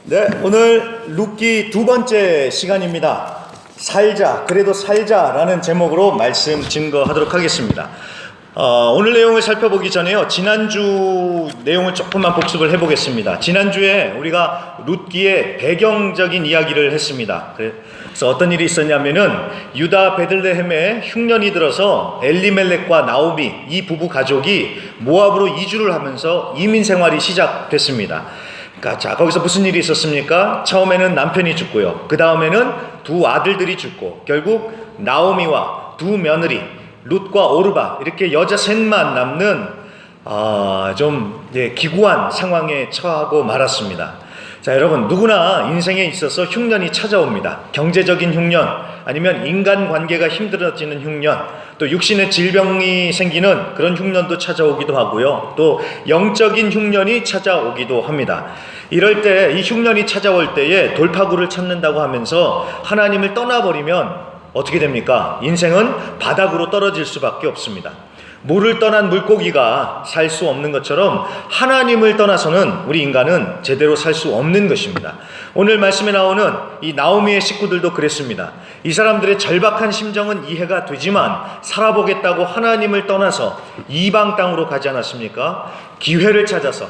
네, 오늘 룻기 두 번째 시간입니다. 살자, 그래도 살자라는 제목으로 말씀 증거하도록 하겠습니다. 오늘 내용을 살펴보기 전에요, 지난주 내용을 조금만 복습을 해보겠습니다. 지난주에 우리가 룻기의 배경적인 이야기를 했습니다. 그래서 어떤 일이 있었냐면은 유다 베들레헴에 흉년이 들어서 엘리멜렉과 나오미 이 부부 가족이 모압으로 이주를 하면서 이민 생활이 시작됐습니다. 자, 거기서 무슨 일이 있었습니까? 처음에는 남편이 죽고요. 그 다음에는 두 아들들이 죽고, 결국 나오미와 두 며느리 룻과 오르바 이렇게 여자 셋만 남는 좀 기구한 상황에 처하고 말았습니다. 자, 여러분, 누구나 인생에 있어서 흉년이 찾아옵니다. 경제적인 흉년, 아니면 인간관계가 힘들어지는 흉년, 또 육신의 질병이 생기는 그런 흉년도 찾아오기도 하고요. 또 영적인 흉년이 찾아오기도 합니다. 이럴 때, 이 흉년이 찾아올 때에 돌파구를 찾는다고 하면서 하나님을 떠나버리면 어떻게 됩니까? 인생은 바닥으로 떨어질 수밖에 없습니다. 물을 떠난 물고기가 살 수 없는 것처럼 하나님을 떠나서는 우리 인간은 제대로 살 수 없는 것입니다. 오늘 말씀에 나오는 이 나오미의 식구들도 그랬습니다. 이 사람들의 절박한 심정은 이해가 되지만 살아보겠다고 하나님을 떠나서 이방 땅으로 가지 않았습니까? 기회를 찾아서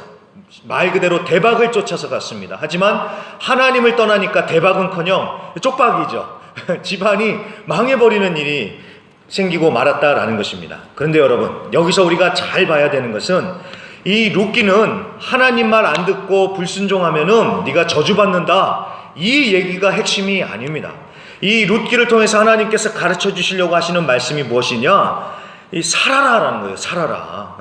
말 그대로 대박을 쫓아서 갔습니다. 하지만 하나님을 떠나니까 대박은커녕 쪽박이죠. 집안이 망해버리는 일이 생기고 말았다라는 것입니다. 그런데 여러분, 여기서 우리가 잘 봐야 되는 것은 이 룻기는 하나님 말 안 듣고 불순종하면은 네가 저주받는다, 이 얘기가 핵심이 아닙니다. 이 룻기를 통해서 하나님께서 가르쳐 주시려고 하시는 말씀이 무엇이냐? 이 살아라라는 거예요. 살아라.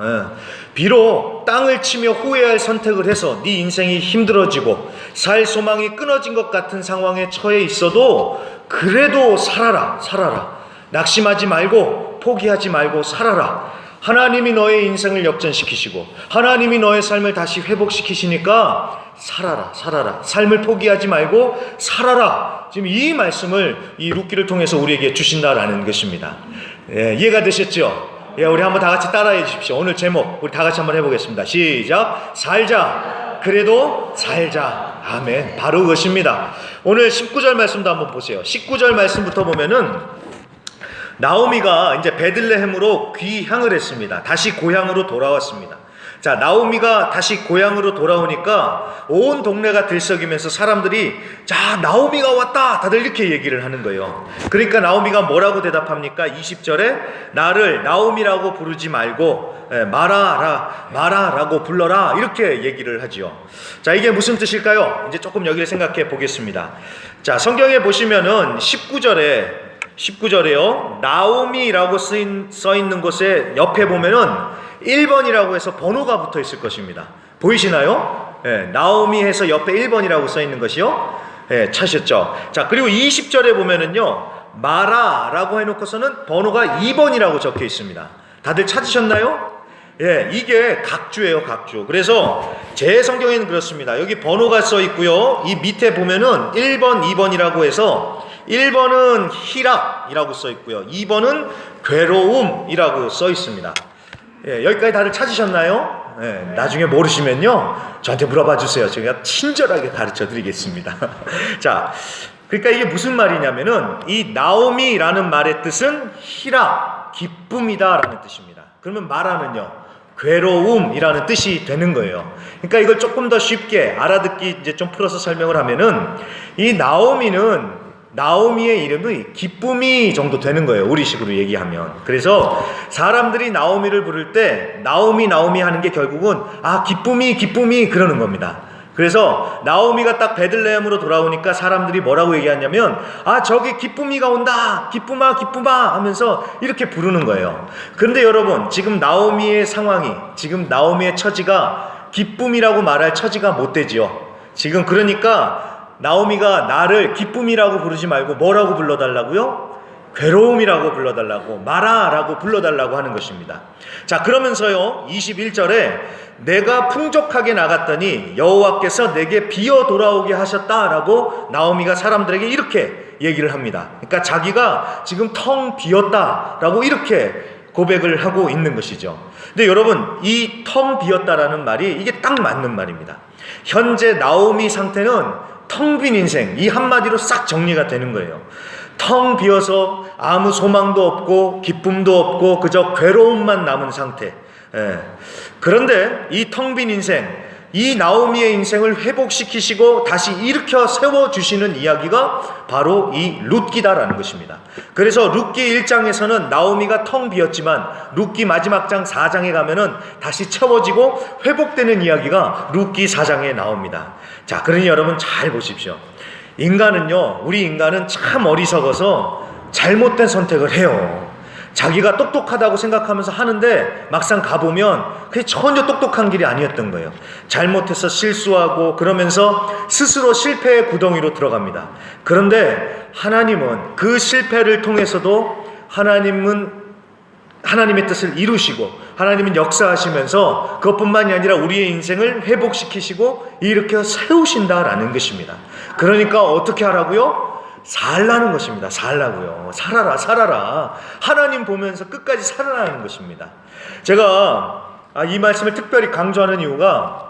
비록 땅을 치며 후회할 선택을 해서 네 인생이 힘들어지고 살 소망이 끊어진 것 같은 상황에 처해 있어도 그래도 살아라. 낙심하지 말고 포기하지 말고 살아라. 하나님이 너의 인생을 역전시키시고 하나님이 너의 삶을 다시 회복시키시니까 살아라. 삶을 포기하지 말고 살아라. 지금 이 말씀을 이 룻기를 통해서 우리에게 주신다라는 것입니다. 이해가 되셨죠? 우리 한번 다 같이 따라해 주십시오. 오늘 제목 우리 다 같이 한번 해보겠습니다. 시작. 살자, 그래도 살자. 아멘. 바로 그것입니다. 오늘 19절 말씀도 한번 보세요. 19절 말씀부터 보면은 나오미가 이제 베들레헴으로 귀향을 했습니다. 다시 고향으로 돌아왔습니다. 자, 나오미가 다시 고향으로 돌아오니까 온 동네가 들썩이면서 사람들이 자, 나오미가 왔다, 다들 이렇게 얘기를 하는 거예요. 그러니까 나오미가 뭐라고 대답합니까? 20절에 나를 나오미라고 부르지 말고 마라라고 불러라, 이렇게 얘기를 하지요. 자, 이게 무슨 뜻일까요? 이제 조금 여기를 생각해 보겠습니다. 자, 성경에 보시면은 19절에요. 나오미라고 써 있는 곳에 옆에 보면은 1번이라고 해서 번호가 붙어 있을 것입니다. 보이시나요? 나오미 해서 옆에 1번이라고 써 있는 것이요. 찾으셨죠? 자, 그리고 20절에 보면은요, 마라라고 해놓고서는 번호가 2번이라고 적혀 있습니다. 다들 찾으셨나요? 이게 각주예요, 각주. 그래서 제 성경에는 그렇습니다. 여기 번호가 써 있고요. 이 밑에 보면은 1번, 2번이라고 해서 1번은 희락이라고 써 있고요. 2번은 괴로움이라고 써 있습니다. 여기까지 다들 찾으셨나요? 나중에 모르시면요, 저한테 물어봐 주세요. 제가 친절하게 가르쳐 드리겠습니다. 자, 그러니까 이게 무슨 말이냐면은 이 나오미라는 말의 뜻은 희락, 기쁨이다라는 뜻입니다. 그러면 마라는요, 괴로움이라는 뜻이 되는 거예요. 그러니까 이걸 조금 더 쉽게 알아듣기 이제 좀 풀어서 설명을 하면은 이 나오미의 이름이 기쁨이 정도 되는 거예요. 우리식으로 얘기하면. 그래서 사람들이 나오미를 부를 때 나오미 하는 게 결국은 기쁨이 그러는 겁니다. 그래서 나오미가 딱 베들레헴으로 돌아오니까 사람들이 뭐라고 얘기하냐면 저기 기쁨이가 온다, 기쁨아 하면서 이렇게 부르는 거예요. 그런데 여러분, 지금 나오미의 상황이, 지금 나오미의 처지가 기쁨이라고 말할 처지가 못 되지요. 지금 그러니까 나오미가 나를 기쁨이라고 부르지 말고 뭐라고 불러달라고요? 괴로움이라고 불러달라고, 마라라고 불러달라고 하는 것입니다. 자, 그러면서요, 21절에 내가 풍족하게 나갔더니 여호와께서 내게 비어 돌아오게 하셨다라고 나오미가 사람들에게 이렇게 얘기를 합니다. 그러니까 자기가 지금 텅 비었다라고 이렇게 고백을 하고 있는 것이죠. 근데 여러분, 이 텅 비었다라는 말이 이게 딱 맞는 말입니다. 현재 나오미 상태는 텅 빈 인생, 이 한마디로 싹 정리가 되는 거예요. 텅 비어서 아무 소망도 없고 기쁨도 없고 그저 괴로움만 남은 상태. 그런데 이 텅 빈 인생, 이 나오미의 인생을 회복시키시고 다시 일으켜 세워주시는 이야기가 바로 이 룻기다라는 것입니다. 그래서 룻기 1장에서는 나오미가 텅 비었지만 룻기 마지막 장 4장에 가면은 다시 채워지고 회복되는 이야기가 룻기 4장에 나옵니다. 자, 그러니 여러분 잘 보십시오. 인간은요, 우리 인간은 참 어리석어서 잘못된 선택을 해요. 자기가 똑똑하다고 생각하면서 하는데 막상 가보면 그게 전혀 똑똑한 길이 아니었던 거예요. 잘못해서 실수하고 그러면서 스스로 실패의 구덩이로 들어갑니다. 그런데 하나님은 그 실패를 통해서도 하나님의 뜻을 이루시고 하나님은 역사하시면서 그것뿐만이 아니라 우리의 인생을 회복시키시고 일으켜 세우신다라는 것입니다. 그러니까 어떻게 하라고요? 살라는 것입니다. 살라고요. 살아라. 하나님 보면서 끝까지 살아라는 것입니다. 제가 이 말씀을 특별히 강조하는 이유가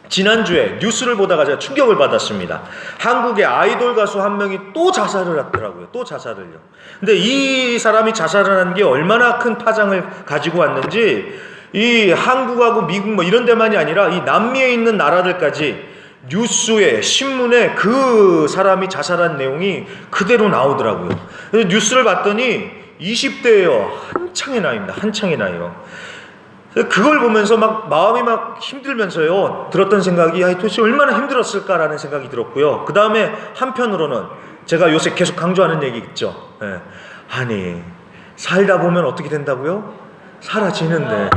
지난주에 뉴스를 보다가 제가 충격을 받았습니다. 한국의 아이돌 가수 한 명이 또 자살을 했더라고요. 또 자살을요. 근데 이 사람이 자살을 한 게 얼마나 큰 파장을 가지고 왔는지 이 한국하고 미국 뭐 이런 데만이 아니라 이 남미에 있는 나라들까지 뉴스에 신문에 그 사람이 자살한 내용이 그대로 나오더라고요. 그래서 뉴스를 봤더니 20대예요. 한창의 나이입니다. 한창의 나이요. 그걸 보면서 막 마음이 막 힘들면서요 들었던 생각이 도대체 얼마나 힘들었을까라는 생각이 들었고요. 그 다음에 한편으로는 제가 요새 계속 강조하는 얘기 있죠. 아니 살다 보면 어떻게 된다고요? 사라지는데.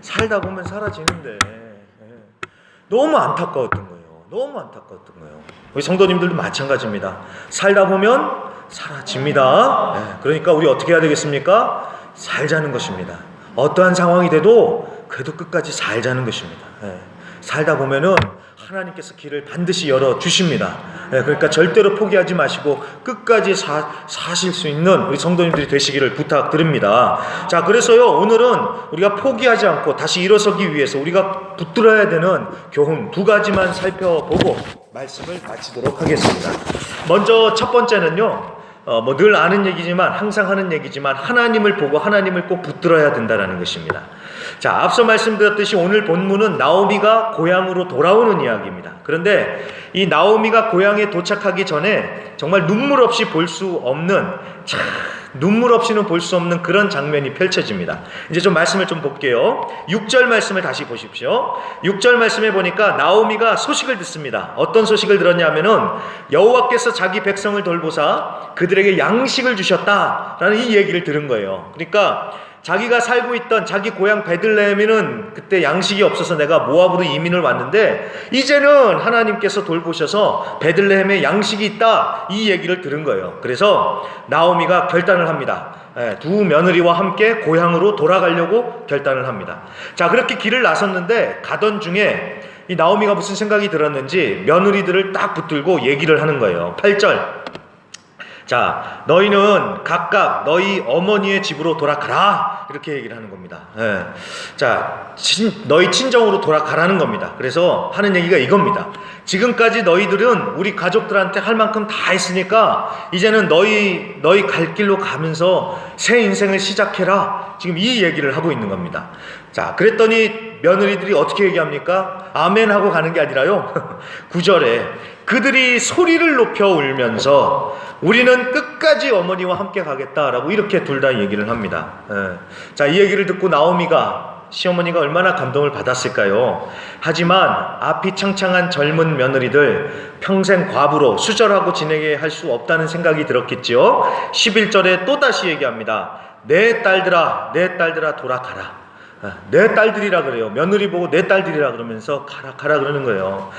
살다 보면 사라지는데. 너무 안타까웠던 거예요. 너무 안타까웠던 거예요. 우리 성도님들도 마찬가지입니다. 살다 보면 사라집니다. 그러니까 우리 어떻게 해야 되겠습니까? 살자는 것입니다. 어떠한 상황이 돼도 그래도 끝까지 살자는 것입니다. 살다 보면은 하나님께서 길을 반드시 열어주십니다. 그러니까 절대로 포기하지 마시고 끝까지 사실 수 있는 우리 성도님들이 되시기를 부탁드립니다. 자, 그래서요 오늘은 우리가 포기하지 않고 다시 일어서기 위해서 우리가 붙들어야 되는 교훈 두 가지만 살펴보고 말씀을 마치도록 하겠습니다. 먼저 첫 번째는요, 늘 아는 얘기지만 항상 하는 얘기지만 하나님을 보고 하나님을 꼭 붙들어야 된다는 것입니다. 자, 앞서 말씀드렸듯이 오늘 본문은 나오미가 고향으로 돌아오는 이야기입니다. 그런데 이 나오미가 고향에 도착하기 전에 정말 눈물 없이 볼 수 없는, 눈물 없이는 볼 수 없는 그런 장면이 펼쳐집니다. 이제 좀 말씀을 좀 볼게요. 6절 말씀을 다시 보십시오. 6절 말씀에 보니까 나오미가 소식을 듣습니다. 어떤 소식을 들었냐면은 여호와께서 자기 백성을 돌보사 그들에게 양식을 주셨다라는 이 얘기를 들은 거예요. 그러니까 자기가 살고 있던 자기 고향 베들레헴에는 그때 양식이 없어서 내가 모압으로 이민을 왔는데 이제는 하나님께서 돌보셔서 베들레헴에 양식이 있다, 이 얘기를 들은 거예요. 그래서 나오미가 결단을 합니다. 두 며느리와 함께 고향으로 돌아가려고 결단을 합니다. 자, 그렇게 길을 나섰는데 가던 중에 이 나오미가 무슨 생각이 들었는지 며느리들을 딱 붙들고 얘기를 하는 거예요. 8절. 자, 너희는 각각 너희 어머니의 집으로 돌아가라, 이렇게 얘기를 하는 겁니다. 자, 너희 친정으로 돌아가라는 겁니다. 그래서 하는 얘기가 이겁니다. 지금까지 너희들은 우리 가족들한테 할 만큼 다 했으니까 이제는 너희 갈 길로 가면서 새 인생을 시작해라, 지금 이 얘기를 하고 있는 겁니다. 자, 그랬더니 며느리들이 어떻게 얘기합니까? 아멘 하고 가는 게 아니라요 9절에 그들이 소리를 높여 울면서 우리는 끝까지 어머니와 함께 가겠다라고 이렇게 둘 다 얘기를 합니다. 자, 이 얘기를 듣고 나오미가, 시어머니가 얼마나 감동을 받았을까요? 하지만 앞이 창창한 젊은 며느리들 평생 과부로 수절하고 지내게 할 수 없다는 생각이 들었겠지요. 11절에 또다시 얘기합니다. 내 딸들아 돌아가라. 내 딸들이라 그래요. 며느리 보고 내 딸들이라 그러면서 가라 그러는 거예요.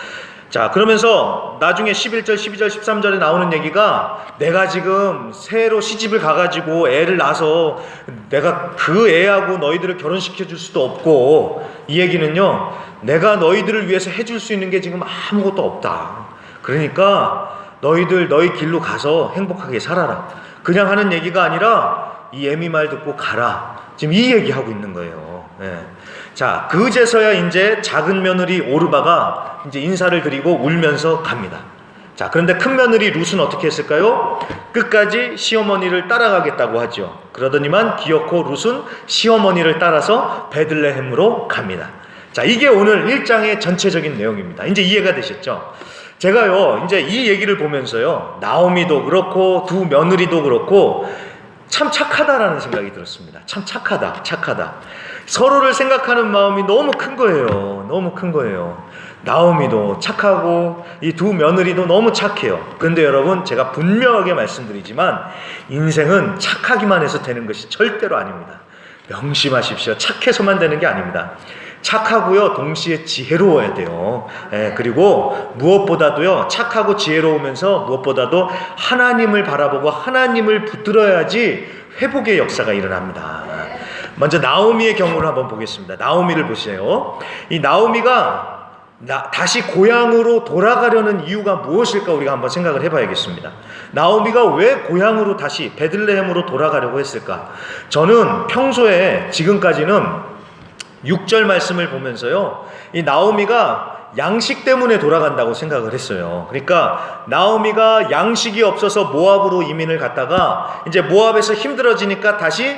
자, 그러면서 나중에 11절, 12절, 13절에 나오는 얘기가 내가 지금 새로 시집을 가가지고 애를 낳아서 내가 그 애하고 너희들을 결혼시켜 줄 수도 없고, 이 얘기는요, 내가 너희들을 위해서 해줄 수 있는 게 지금 아무것도 없다. 그러니까 너희 길로 가서 행복하게 살아라. 그냥 하는 얘기가 아니라 이 애미 말 듣고 가라. 지금 이 얘기하고 있는 거예요. 예. 자, 그제서야 이제 작은 며느리 오르바가 이제 인사를 드리고 울면서 갑니다. 자, 그런데 큰 며느리 룻은 어떻게 했을까요? 끝까지 시어머니를 따라가겠다고 하죠. 그러더니만 기어코 룻은 시어머니를 따라서 베들레헴으로 갑니다. 자, 이게 오늘 1장의 전체적인 내용입니다. 이제 이해가 되셨죠? 제가요, 이제 이 얘기를 보면서요, 나오미도 그렇고 두 며느리도 그렇고 참 착하다라는 생각이 들었습니다. 참 착하다. 서로를 생각하는 마음이 너무 큰 거예요. 너무 큰 거예요. 나오미도 착하고 이 두 며느리도 너무 착해요. 그런데 여러분, 제가 분명하게 말씀드리지만 인생은 착하기만 해서 되는 것이 절대로 아닙니다. 명심하십시오. 착해서만 되는 게 아닙니다. 착하고요, 동시에 지혜로워야 돼요. 그리고 무엇보다도요, 착하고 지혜로우면서 무엇보다도 하나님을 바라보고 하나님을 붙들어야지 회복의 역사가 일어납니다. 먼저 나오미의 경우를 한번 보겠습니다. 나오미를 보세요. 이 나오미가 다시 고향으로 돌아가려는 이유가 무엇일까 우리가 한번 생각을 해봐야겠습니다. 나오미가 왜 고향으로 다시 베들레헴으로 돌아가려고 했을까? 저는 평소에 지금까지는 6절 말씀을 보면서요, 이 나오미가 양식 때문에 돌아간다고 생각을 했어요. 그러니까 나오미가 양식이 없어서 모압으로 이민을 갔다가 이제 모압에서 힘들어지니까 다시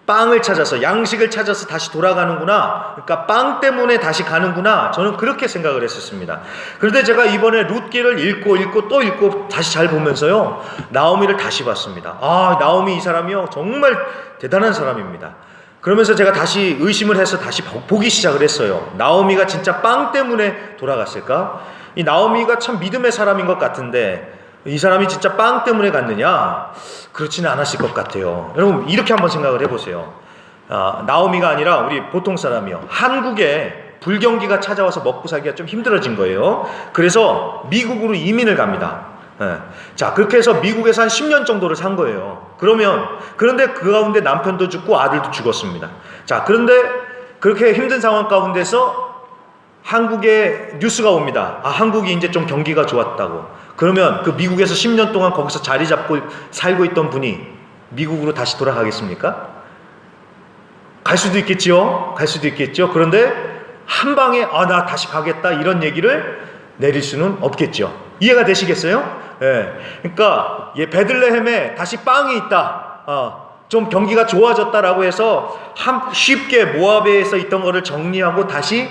빵을 찾아서, 양식을 찾아서 다시 돌아가는구나. 그러니까 빵 때문에 다시 가는구나. 저는 그렇게 생각을 했었습니다. 그런데 제가 이번에 룻기를 읽고 또 읽고 다시 잘 보면서요, 나오미를 다시 봤습니다. 아, 나오미 이 사람이요, 정말 대단한 사람입니다. 그러면서 제가 다시 의심을 해서 다시 보기 시작을 했어요. 나오미가 진짜 빵 때문에 돌아갔을까? 이 나오미가 참 믿음의 사람인 것 같은데 이 사람이 진짜 빵 때문에 갔느냐? 그렇지는 않았을 것 같아요. 여러분, 이렇게 한번 생각을 해보세요. 나오미가 아니라 우리 보통 사람이요, 한국에 불경기가 찾아와서 먹고 살기가 좀 힘들어진 거예요. 그래서 미국으로 이민을 갑니다. 자, 그렇게 해서 미국에서 한 10년 정도를 산 거예요. 그런데 그 가운데 남편도 죽고 아들도 죽었습니다. 자, 그런데 그렇게 힘든 상황 가운데서 한국에 뉴스가 옵니다. 한국이 이제 좀 경기가 좋았다고. 그러면 그 미국에서 10년 동안 거기서 자리 잡고 살고 있던 분이 미국으로 다시 돌아가겠습니까? 갈 수도 있겠죠. 그런데 한 방에 나 다시 가겠다 이런 얘기를 내릴 수는 없겠죠. 이해가 되시겠어요? 그러니까 베들레헴에 다시 빵이 있다. 좀 경기가 좋아졌다라고 해서 쉽게 모압에서 있던 거를 정리하고 다시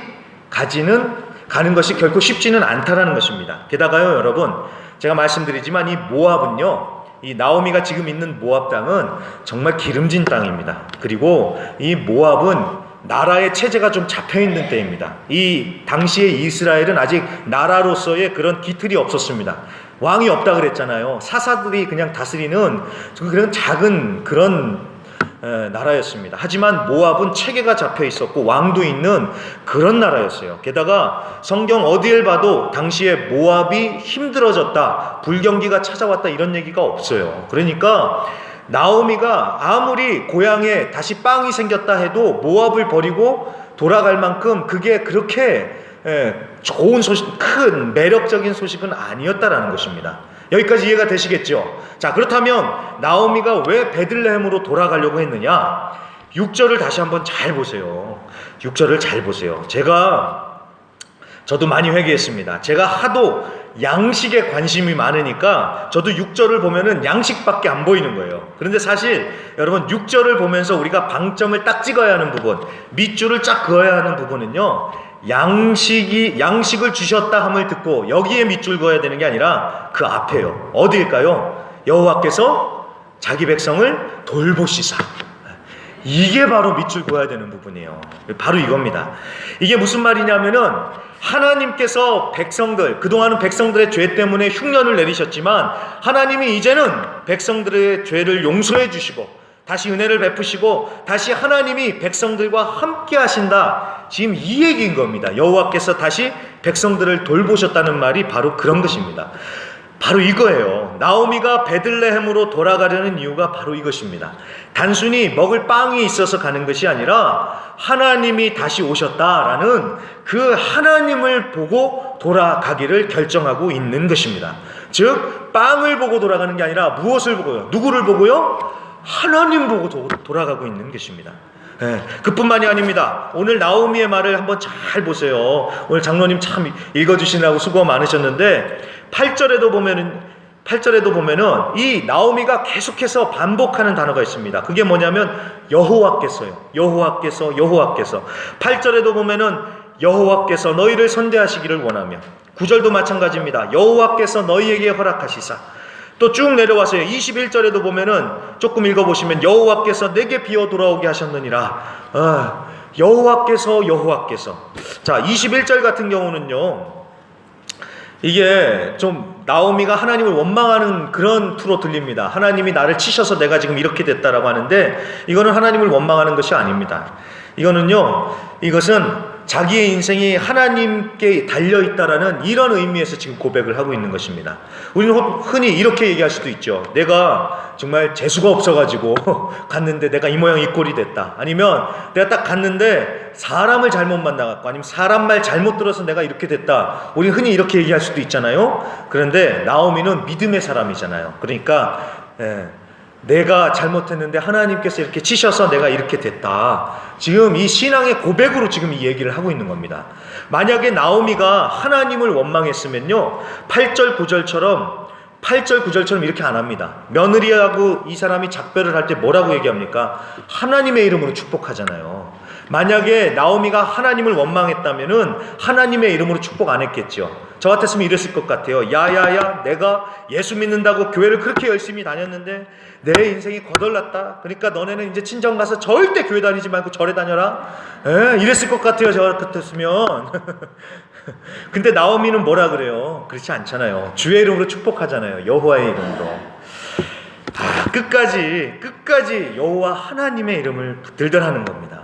가는 것이 결코 쉽지는 않다라는 것입니다. 게다가요, 여러분, 제가 말씀드리지만 이 모압은요, 이 나오미가 지금 있는 모압 땅은 정말 기름진 땅입니다. 그리고 이 모압은 나라의 체제가 좀 잡혀있는 때입니다. 이 당시에 이스라엘은 아직 나라로서의 그런 기틀이 없었습니다. 왕이 없다 그랬잖아요. 사사들이 그냥 다스리는 그런 작은 그런 나라였습니다. 하지만 모압은 체계가 잡혀 있었고 왕도 있는 그런 나라였어요. 게다가 성경 어디를 봐도 당시에 모압이 힘들어졌다, 불경기가 찾아왔다 이런 얘기가 없어요. 그러니까 나오미가 아무리 고향에 다시 빵이 생겼다 해도 모압을 버리고 돌아갈 만큼 그게 그렇게 좋은 소식, 큰 매력적인 소식은 아니었다라는 것입니다. 여기까지 이해가 되시겠죠? 자, 그렇다면 나오미가 왜 베들레헴으로 돌아가려고 했느냐? 6절을 다시 한번 잘 보세요. 6절을 잘 보세요. 저도 많이 회개했습니다. 제가 하도 양식에 관심이 많으니까 저도 6절을 보면은 양식밖에 안 보이는 거예요. 그런데 사실 여러분, 6절을 보면서 우리가 방점을 딱 찍어야 하는 부분, 밑줄을 쫙 그어야 하는 부분은요, 양식을 주셨다 함을 듣고 여기에 밑줄 그어야 되는 게 아니라 그 앞에요. 어디일까요? 여호와께서 자기 백성을 돌보시사. 이게 바로 밑줄 그어야 되는 부분이에요. 바로 이겁니다. 이게 무슨 말이냐면은 하나님께서 그동안은 백성들의 죄 때문에 흉년을 내리셨지만 하나님이 이제는 백성들의 죄를 용서해 주시고 다시 은혜를 베푸시고 다시 하나님이 백성들과 함께 하신다. 지금 이 얘기인 겁니다. 여호와께서 다시 백성들을 돌보셨다는 말이 바로 그런 것입니다. 바로 이거예요. 나오미가 베들레헴으로 돌아가려는 이유가 바로 이것입니다. 단순히 먹을 빵이 있어서 가는 것이 아니라 하나님이 다시 오셨다라는 그 하나님을 보고 돌아가기를 결정하고 있는 것입니다. 즉 빵을 보고 돌아가는 게 아니라 무엇을 보고요? 누구를 보고요? 하나님 보고 돌아가고 있는 것입니다. 예, 그뿐만이 아닙니다. 오늘 나오미의 말을 한번 잘 보세요. 오늘 장로님 참 읽어주시느라고 수고 많으셨는데 8절에도 보면은 이 나오미가 계속해서 반복하는 단어가 있습니다. 그게 뭐냐면 여호와께서요. 여호와께서 8절에도 보면은 여호와께서 너희를 선대하시기를 원하며, 9절도 마찬가지입니다. 여호와께서 너희에게 허락하시사. 또 쭉 내려와서요. 21절에도 보면은 조금 읽어보시면 여호와께서 내게 비어 돌아오게 하셨느니라. 여호와께서. 자, 21절 같은 경우는요, 이게 좀 나오미가 하나님을 원망하는 그런 투로 들립니다. 하나님이 나를 치셔서 내가 지금 이렇게 됐다라고 하는데, 이거는 하나님을 원망하는 것이 아닙니다. 이것은 자기의 인생이 하나님께 달려있다라는 이런 의미에서 지금 고백을 하고 있는 것입니다. 우리는 흔히 이렇게 얘기할 수도 있죠. 내가 정말 재수가 없어가지고 갔는데 내가 이 모양 이 꼴이 됐다. 아니면 내가 딱 갔는데 사람을 잘못 만나갖고, 아니면 사람 말 잘못 들어서 내가 이렇게 됐다. 우리는 흔히 이렇게 얘기할 수도 있잖아요. 그런데 나오미는 믿음의 사람이잖아요. 그러니까 내가 잘못했는데 하나님께서 이렇게 치셔서 내가 이렇게 됐다. 지금 이 신앙의 고백으로 지금 이 얘기를 하고 있는 겁니다. 만약에 나오미가 하나님을 원망했으면요, 8절 9절처럼 이렇게 안 합니다. 며느리하고 이 사람이 작별을 할 때 뭐라고 얘기합니까? 하나님의 이름으로 축복하잖아요. 만약에 나오미가 하나님을 원망했다면은 하나님의 이름으로 축복 안 했겠죠. 저 같았으면 이랬을 것 같아요. 야야야, 내가 예수 믿는다고 교회를 그렇게 열심히 다녔는데 내 인생이 거덜났다. 그러니까 너네는 이제 친정 가서 절대 교회 다니지 말고 절에 다녀라. 이랬을 것 같아요. 저 같았으면. 근데 나오미는 뭐라 그래요? 그렇지 않잖아요. 주의 이름으로 축복하잖아요. 여호와의 이름으로. 끝까지 여호와 하나님의 이름을 붙들들 하는 겁니다.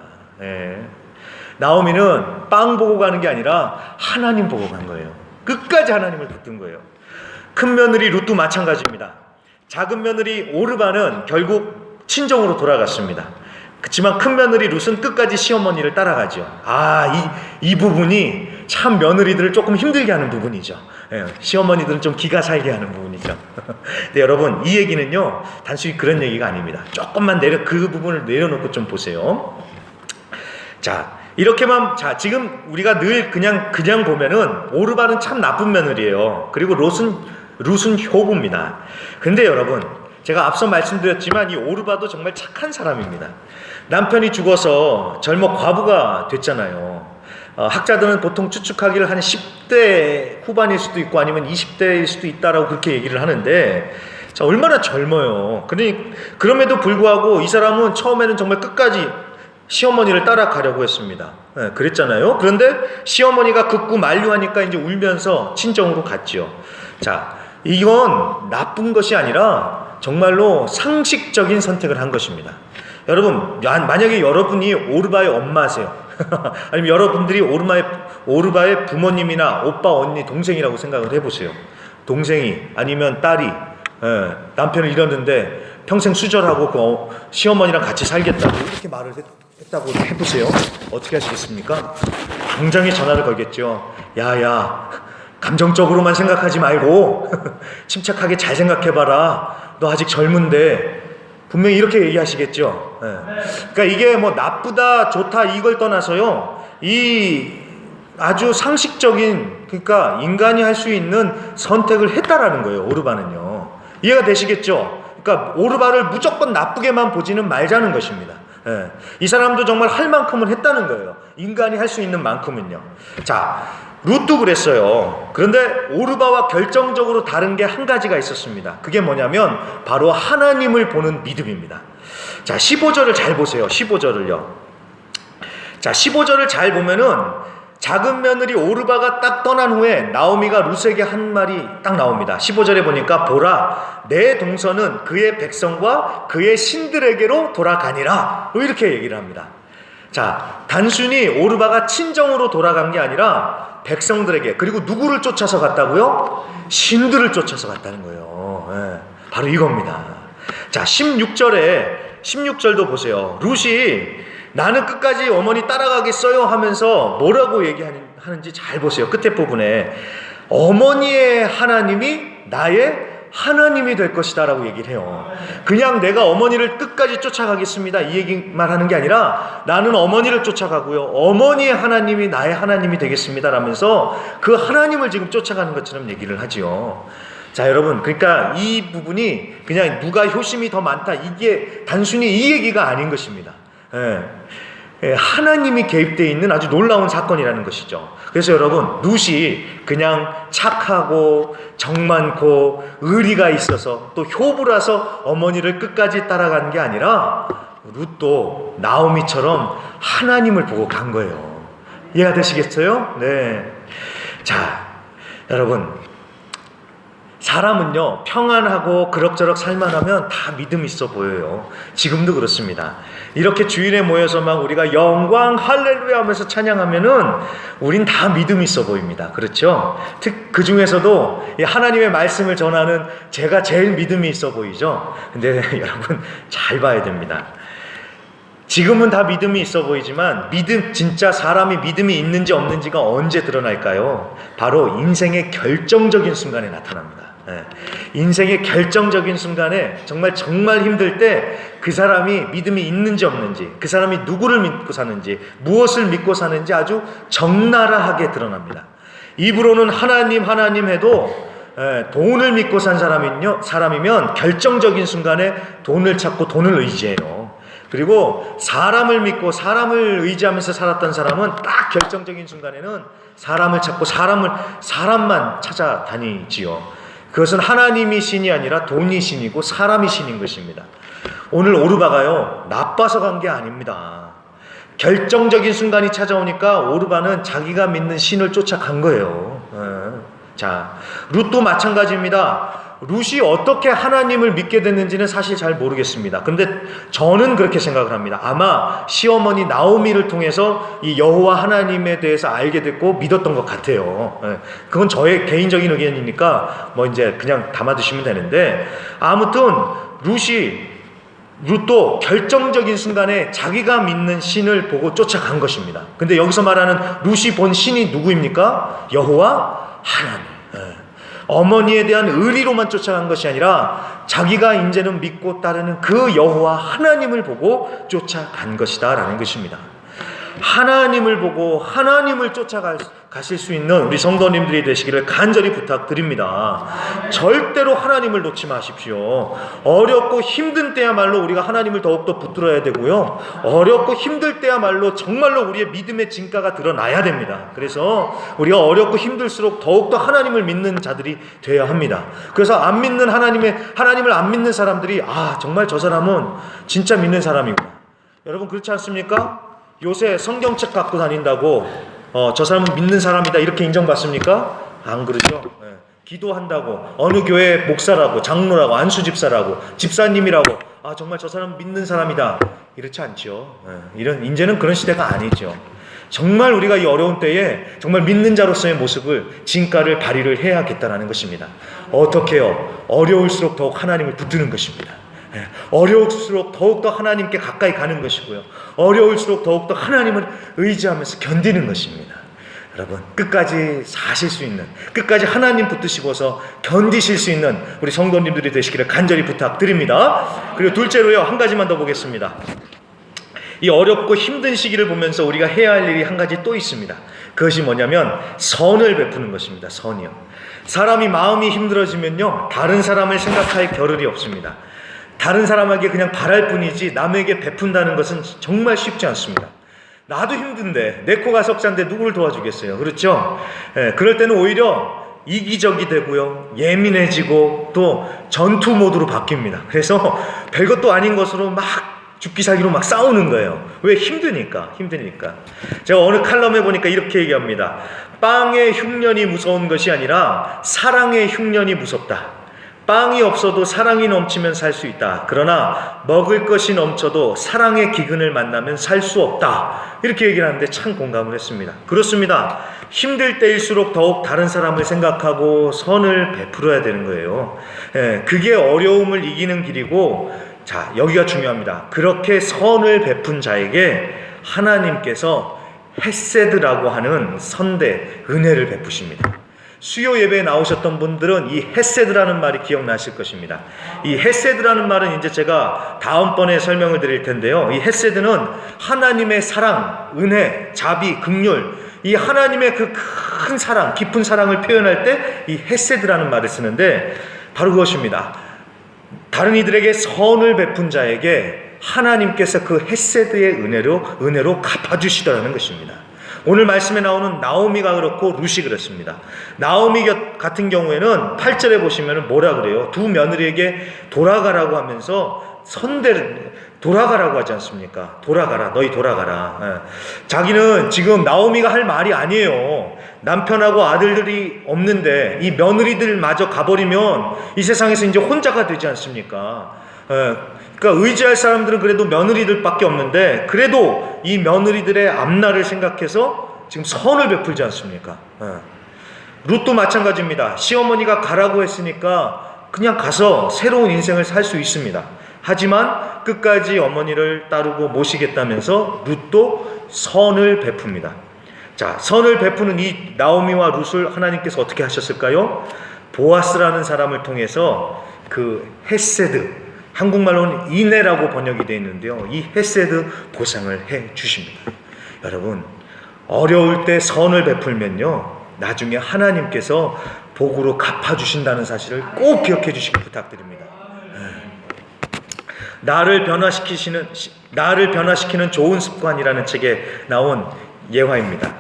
나오미는 빵 보고 가는 게 아니라 하나님 보고 간 거예요. 끝까지 하나님을 붙든 거예요. 큰 며느리 룻도 마찬가지입니다. 작은 며느리 오르바는 결국 친정으로 돌아갔습니다. 그렇지만 큰 며느리 룻은 끝까지 시어머니를 따라가죠. 이 부분이 참 며느리들을 조금 힘들게 하는 부분이죠. 시어머니들은 좀 기가 살게 하는 부분이죠. 근데 여러분, 이 얘기는요, 단순히 그런 얘기가 아닙니다. 조금만 그 부분을 내려놓고 좀 보세요. 지금 우리가 늘 그냥 보면은 오르바는 참 나쁜 며느리예요. 그리고 룻은 효부입니다. 근데 여러분, 제가 앞서 말씀드렸지만 이 오르바도 정말 착한 사람입니다. 남편이 죽어서 젊어 과부가 됐잖아요. 학자들은 보통 추측하기를 한 10대 후반일 수도 있고 아니면 20대일 수도 있다라고 그렇게 얘기를 하는데, 얼마나 젊어요. 그럼에도 불구하고 이 사람은 처음에는 정말 끝까지 시어머니를 따라가려고 했습니다. 그랬잖아요. 그런데 시어머니가 극구 만류하니까 이제 울면서 친정으로 갔죠. 이건 나쁜 것이 아니라 정말로 상식적인 선택을 한 것입니다. 여러분, 만약에 여러분이 오르바의 엄마세요. 아니면 여러분들이 오르바의 부모님이나 오빠, 언니, 동생이라고 생각을 해보세요. 동생이 아니면 딸이 남편을 잃었는데 평생 수절하고 그 시어머니랑 같이 살겠다고 이렇게 말을 했다고 해보세요. 어떻게 하시겠습니까? 당장에 전화를 걸겠죠. 야야, 감정적으로만 생각하지 말고 침착하게 잘 생각해봐라. 너 아직 젊은데. 분명히 이렇게 얘기하시겠죠. 그러니까 이게 뭐 나쁘다 좋다 이걸 떠나서요, 이 아주 상식적인, 그러니까 인간이 할 수 있는 선택을 했다라는 거예요. 오르바는요. 이해가 되시겠죠? 그러니까 오르바를 무조건 나쁘게만 보지는 말자는 것입니다. 이 사람도 정말 할 만큼은 했다는 거예요. 인간이 할 수 있는 만큼은요. 룻도 그랬어요. 그런데 오르바와 결정적으로 다른 게 한 가지가 있었습니다. 그게 뭐냐면 바로 하나님을 보는 믿음입니다. 15절을 잘 보세요. 15절을요. 15절을 잘 보면은 작은 며느리 오르바가 딱 떠난 후에 나오미가 룻에게 한 말이 딱 나옵니다. 15절에 보니까 보라, 내 동서는 그의 백성과 그의 신들에게로 돌아가니라. 이렇게 얘기를 합니다. 단순히 오르바가 친정으로 돌아간 게 아니라 백성들에게, 그리고 누구를 쫓아서 갔다고요? 신들을 쫓아서 갔다는 거예요. 바로 이겁니다. 16절도 보세요. 룻이 나는 끝까지 어머니 따라가겠어요 하면서 뭐라고 얘기하는지 잘 보세요. 끝에 부분에 어머니의 하나님이 나의 하나님이 될 것이다 라고 얘기를 해요. 그냥 내가 어머니를 끝까지 쫓아가겠습니다 이 얘기만 하는 게 아니라 나는 어머니를 쫓아가고요, 어머니의 하나님이 나의 하나님이 되겠습니다 라면서 그 하나님을 지금 쫓아가는 것처럼 얘기를 하지요. 자 여러분, 그러니까 이 부분이 그냥 누가 효심이 더 많다 이게 단순히 이 얘기가 아닌 것입니다. 하나님이 개입되어 있는 아주 놀라운 사건이라는 것이죠. 그래서 여러분, 룻이 그냥 착하고 정 많고 의리가 있어서 또 효부라서 어머니를 끝까지 따라간 게 아니라 룻도 나오미처럼 하나님을 보고 간 거예요. 이해가 되시겠어요? 네. 자 여러분, 사람은요 평안하고 그럭저럭 살만하면 다 믿음 있어 보여요. 지금도 그렇습니다. 이렇게 주일에 모여서 막 우리가 영광 할렐루야 하면서 찬양하면은 우린 다 믿음 있어 보입니다. 그렇죠? 그 중에서도 하나님의 말씀을 전하는 제가 제일 믿음이 있어 보이죠. 근데 여러분 잘 봐야 됩니다. 지금은 다 믿음이 있어 보이지만 진짜 사람이 믿음이 있는지 없는지가 언제 드러날까요? 바로 인생의 결정적인 순간에 나타납니다. 인생의 결정적인 순간에 정말 힘들 때 그 사람이 믿음이 있는지 없는지, 그 사람이 누구를 믿고 사는지, 무엇을 믿고 사는지 아주 적나라하게 드러납니다. 입으로는 하나님 해도 돈을 믿고 산 사람이면 결정적인 순간에 돈을 찾고 돈을 의지해요. 그리고 사람을 믿고 사람을 의지하면서 살았던 사람은 딱 결정적인 순간에는 사람을 찾고 사람만 찾아다니지요. 그것은 하나님이 신이 아니라 돈이 신이고 사람이 신인 것입니다. 오늘 오르바가요 나빠서 간 게 아닙니다. 결정적인 순간이 찾아오니까 오르바는 자기가 믿는 신을 쫓아간 거예요. 자, 룻도 마찬가지입니다. 룻이 어떻게 하나님을 믿게 됐는지는 사실 잘 모르겠습니다. 그런데 저는 그렇게 생각을 합니다. 아마 시어머니 나오미를 통해서 이 여호와 하나님에 대해서 알게 됐고 믿었던 것 같아요. 그건 저의 개인적인 의견이니까 뭐 이제 그냥 담아두시면 되는데, 아무튼 룻도 결정적인 순간에 자기가 믿는 신을 보고 쫓아간 것입니다. 근데 여기서 말하는 룻이 본 신이 누구입니까? 여호와 하나님. 어머니에 대한 의리로만 쫓아간 것이 아니라 자기가 이제는 믿고 따르는 그 여호와 하나님을 보고 쫓아간 것이다 라는 것입니다. 하나님을 보고 하나님을 쫓아가실 수 있는 우리 성도님들이 되시기를 간절히 부탁드립니다. 절대로 하나님을 놓지 마십시오. 어렵고 힘든 때야말로 우리가 하나님을 더욱더 붙들어야 되고요, 어렵고 힘들 때야말로 정말로 우리의 믿음의 진가가 드러나야 됩니다. 그래서 우리가 어렵고 힘들수록 더욱더 하나님을 믿는 자들이 되어야 합니다. 그래서 하나님을 안 믿는 사람들이 정말 저 사람은 진짜 믿는 사람이구나. 여러분 그렇지 않습니까? 요새 성경책 갖고 다닌다고 저 사람은 믿는 사람이다 이렇게 인정받습니까? 안 그러죠. 기도한다고 어느 교회 목사라고 장로라고 안수집사라고 집사님이라고 정말 저 사람은 믿는 사람이다 이렇지 않죠. 이제는 그런 시대가 아니죠. 정말 우리가 이 어려운 때에 정말 믿는 자로서의 모습을 진가를 발휘를 해야겠다는 것입니다. 어떻게 해요? 어려울수록 더욱 하나님을 붙드는 것입니다. 어려울수록 더욱더 하나님께 가까이 가는 것이고요, 어려울수록 더욱더 하나님을 의지하면서 견디는 것입니다. 여러분 끝까지 사실 수 있는, 끝까지 하나님 붙드시고서 견디실 수 있는 우리 성도님들이 되시기를 간절히 부탁드립니다. 그리고 둘째로요, 한 가지만 더 보겠습니다. 이 어렵고 힘든 시기를 보면서 우리가 해야 할 일이 한 가지 또 있습니다. 그것이 뭐냐면 선을 베푸는 것입니다. 선이요. 사람이 마음이 힘들어지면요 다른 사람을 생각할 겨를이 없습니다. 다른 사람에게 그냥 바랄 뿐이지 남에게 베푼다는 것은 정말 쉽지 않습니다. 나도 힘든데 내 코가 석잔데 누구를 도와주겠어요. 그렇죠? 그럴 때는 오히려 이기적이 되고요, 예민해지고 또 전투 모드로 바뀝니다. 그래서 별것도 아닌 것으로 막 죽기 살기로 막 싸우는 거예요. 왜? 힘드니까. 제가 어느 칼럼에 보니까 이렇게 얘기합니다. 빵의 흉년이 무서운 것이 아니라 사랑의 흉년이 무섭다. 빵이 없어도 사랑이 넘치면 살 수 있다. 그러나 먹을 것이 넘쳐도 사랑의 기근을 만나면 살 수 없다. 이렇게 얘기를 하는데 참 공감을 했습니다. 그렇습니다. 힘들 때일수록 더욱 다른 사람을 생각하고 선을 베풀어야 되는 거예요. 그게 어려움을 이기는 길이고, 자, 여기가 중요합니다. 그렇게 선을 베푼 자에게 하나님께서 헤세드라고 하는 선대, 은혜를 베푸십니다. 수요 예배에 나오셨던 분들은 이 헤세드라는 말이 기억나실 것입니다. 이 헤세드라는 말은 이제 제가 다음번에 설명을 드릴 텐데요. 이 헤세드는 하나님의 사랑, 은혜, 자비, 긍휼, 이 하나님의 그 큰 사랑, 깊은 사랑을 표현할 때 이 헤세드라는 말을 쓰는데 바로 그것입니다. 다른 이들에게 선을 베푼 자에게 하나님께서 그 헤세드의 은혜로 갚아주시더라는 것입니다. 오늘 말씀에 나오는 나오미가 그렇고 룻이 그렇습니다. 나오미 같은 경우에는 8절에 보시면 뭐라 그래요? 두 며느리에게 돌아가라고 하면서 돌아가라고 하지 않습니까? 돌아가라, 너희 돌아가라. 예. 자기는 지금 나오미가 할 말이 아니에요. 남편하고 아들들이 없는데 이 며느리들마저 가버리면 이 세상에서 이제 혼자가 되지 않습니까? 예. 그러니까 의지할 사람들은 그래도 며느리들밖에 없는데 그래도 이 며느리들의 앞날을 생각해서 지금 선을 베풀지 않습니까? 예. 룻도 마찬가지입니다. 시어머니가 가라고 했으니까 그냥 가서 새로운 인생을 살 수 있습니다. 하지만 끝까지 어머니를 따르고 모시겠다면서 룻도 선을 베풉니다. 자, 선을 베푸는 이 나오미와 룻을 하나님께서 어떻게 하셨을까요? 보아스라는 사람을 통해서 그 헤세드, 한국말로는 인애라고 번역이 되어 있는데요. 이 헤세드 보상을 해 주십니다. 여러분, 어려울 때 선을 베풀면요, 나중에 하나님께서 복으로 갚아주신다는 사실을 꼭 기억해 주시기 부탁드립니다. 나를 변화시키는 좋은 습관이라는 책에 나온 예화입니다.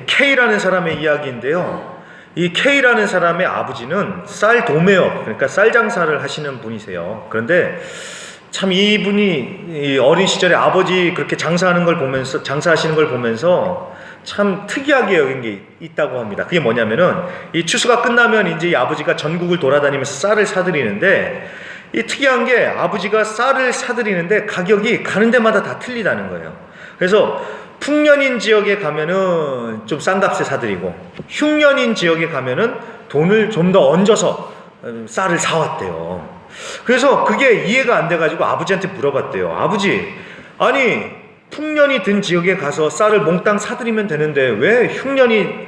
K라는 사람의 이야기인데요. 이 K라는 사람의 아버지는 쌀 도매업, 그러니까 쌀 장사를 하시는 분이세요. 그런데 참 이분이 어린 시절에 아버지 그렇게 장사하시는 걸 보면서 참 특이하게 여긴 게 있다고 합니다. 그게 뭐냐면은 이 추수가 끝나면 이제 이 아버지가 전국을 돌아다니면서 쌀을 사들이는데 이 특이한 게 아버지가 쌀을 사들이는데 가격이 가는 데마다 다 틀리다는 거예요. 그래서 풍년인 지역에 가면은 좀 싼 값에 사들이고 흉년인 지역에 가면은 돈을 좀 더 얹어서 쌀을 사왔대요. 그래서 그게 이해가 안 돼가지고 아버지한테 물어봤대요. 아버지, 아니 풍년이 든 지역에 가서 쌀을 몽땅 사들이면 되는데 왜 흉년이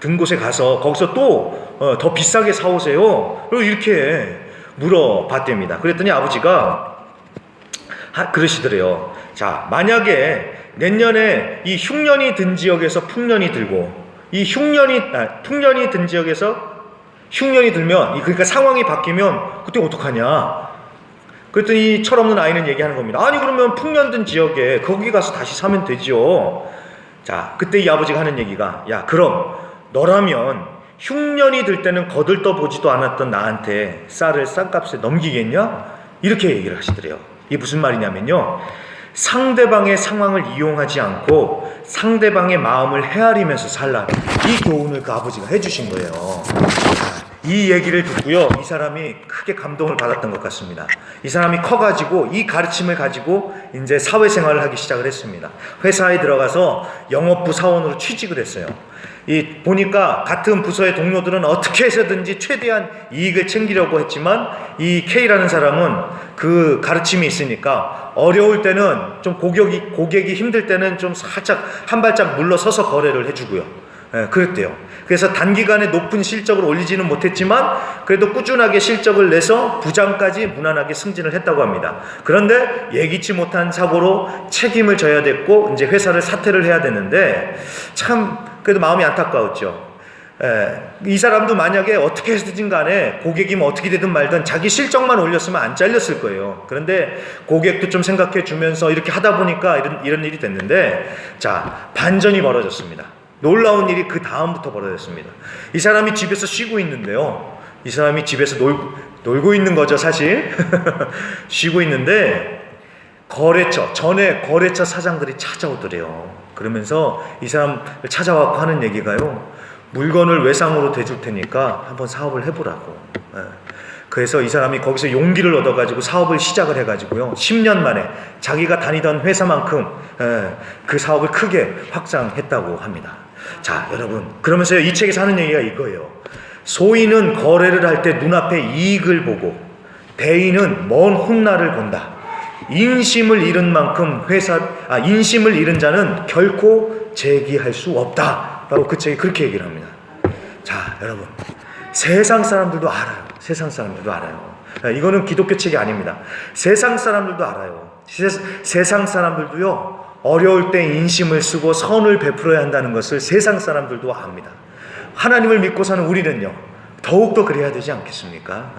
든 곳에 가서 거기서 또 더 비싸게 사오세요? 그리고 이렇게 물어봤답니다. 그랬더니 아버지가 그러시더래요. 자, 만약에 내년에 이 흉년이 든 지역에서 풍년이 들고 이 풍년이 든 지역에서 흉년이 들면 그러니까 상황이 바뀌면 그때 어떡하냐? 그랬더니 이 철없는 아이는 얘기하는 겁니다. 아니 그러면 풍년 든 지역에 거기 가서 다시 사면 되죠. 자, 그때 이 아버지가 하는 얘기가, 야, 그럼 너라면 흉년이 들 때는 거들떠 보지도 않았던 나한테 쌀을 싼 값에 넘기겠냐? 이렇게 얘기를 하시더래요. 이게 무슨 말이냐면요, 상대방의 상황을 이용하지 않고 상대방의 마음을 헤아리면서 살라, 이 교훈을 그 아버지가 해주신 거예요. 이 얘기를 듣고요, 이 사람이 크게 감동을 받았던 것 같습니다. 이 사람이 커가지고 이 가르침을 가지고 이제 사회생활을 하기 시작을 했습니다. 회사에 들어가서 영업부 사원으로 취직을 했어요. 보니까 같은 부서의 동료들은 어떻게 해서든지 최대한 이익을 챙기려고 했지만 이 K라는 사람은 그 가르침이 있으니까 어려울 때는 좀 고객이 힘들 때는 좀 살짝 한 발짝 물러서서 거래를 해주고요. 그랬대요. 그래서 단기간에 높은 실적을 올리지는 못했지만 그래도 꾸준하게 실적을 내서 부장까지 무난하게 승진을 했다고 합니다. 그런데 예기치 못한 사고로 책임을 져야 됐고 이제 회사를 사퇴를 해야 되는데 참 그래도 마음이 안타까웠죠. 이 사람도 만약에 어떻게 해서든 간에 고객이 뭐 어떻게 되든 말든 자기 실적만 올렸으면 안 잘렸을 거예요. 그런데 고객도 좀 생각해 주면서 이렇게 하다 보니까 이런 일이 됐는데, 자, 반전이 벌어졌습니다. 놀라운 일이 그 다음부터 벌어졌습니다. 이 사람이 집에서 쉬고 있는데요, 이 사람이 집에서 놀고 있는 거죠, 사실. 쉬고 있는데 전에 거래처 사장들이 찾아오더래요. 그러면서 이 사람 찾아와서 하는 얘기가요, 물건을 외상으로 대줄 테니까 한번 사업을 해보라고. 그래서 이 사람이 거기서 용기를 얻어가지고 사업을 시작을 해가지고요, 10년 만에 자기가 다니던 회사만큼 그 사업을 크게 확장했다고 합니다. 자, 여러분, 그러면서 이 책에서 하는 얘기가 이거예요. 소인은 거래를 할 때 눈앞에 이익을 보고 대인은 먼 훗날을 본다. 인심을 잃은 자는 결코 재기할 수 없다. 라고 그 책이 그렇게 얘기를 합니다. 자, 여러분, 세상 사람들도 알아요. 세상 사람들도 알아요. 이거는 기독교 책이 아닙니다. 세상 사람들도 알아요. 세상 사람들도요, 어려울 때 인심을 쓰고 선을 베풀어야 한다는 것을 세상 사람들도 압니다. 하나님을 믿고 사는 우리는요, 더욱더 그래야 되지 않겠습니까?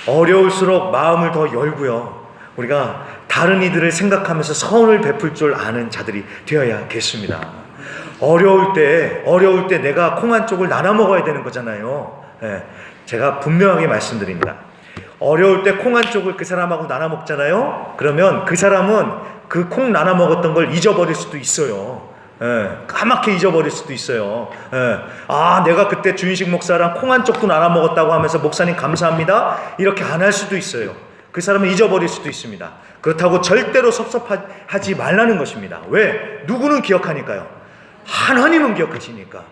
어려울수록 마음을 더 열고요, 우리가 다른 이들을 생각하면서 선을 베풀 줄 아는 자들이 되어야겠습니다. 어려울 때 내가 콩 한 쪽을 나눠 먹어야 되는 거잖아요. 제가 분명하게 말씀드립니다. 어려울 때 콩 한 쪽을 그 사람하고 나눠 먹잖아요. 그러면 그 사람은 그 콩 나눠 먹었던 걸 잊어버릴 수도 있어요. 까맣게 잊어버릴 수도 있어요. 내가 그때 주인식 목사랑 콩 한 쪽도 나눠 먹었다고 하면서 목사님 감사합니다, 이렇게 안 할 수도 있어요. 그 사람은 잊어버릴 수도 있습니다. 그렇다고 절대로 섭섭하지 말라는 것입니다. 왜? 누구는 기억하니까요. 하나님은 기억하시니까.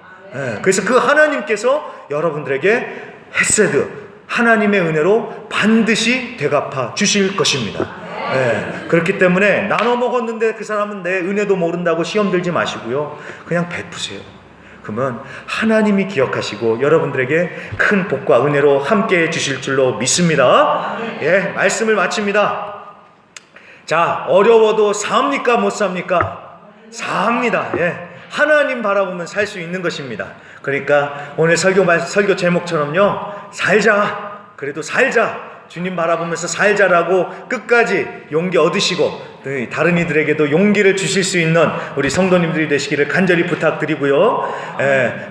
그래서 그 하나님께서 여러분들에게 헤세드, 하나님의 은혜로 반드시 되갚아 주실 것입니다. 그렇기 때문에 나눠 먹었는데 그 사람은 내 은혜도 모른다고 시험 들지 마시고요, 그냥 베푸세요. 그러면 하나님이 기억하시고 여러분들에게 큰 복과 은혜로 함께 해 주실 줄로 믿습니다. 말씀을 마칩니다. 자, 어려워도 삽니까 못 삽니까? 삽니다. 하나님 바라보면 살 수 있는 것입니다. 그러니까 오늘 설교 제목처럼요, 살자, 그래도 살자, 주님 바라보면서 살자라고 끝까지 용기 얻으시고 다른 이들에게도 용기를 주실 수 있는 우리 성도님들이 되시기를 간절히 부탁드리고요.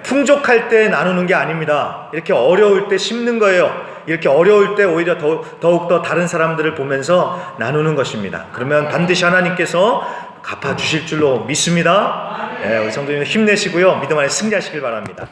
풍족할 때 나누는 게 아닙니다. 이렇게 어려울 때 심는 거예요. 이렇게 어려울 때 오히려 더욱더 다른 사람들을 보면서 나누는 것입니다. 그러면 반드시 하나님께서 갚아주실 줄로 믿습니다. 우리 성도님 힘내시고요, 믿음 안에 승리하시길 바랍니다.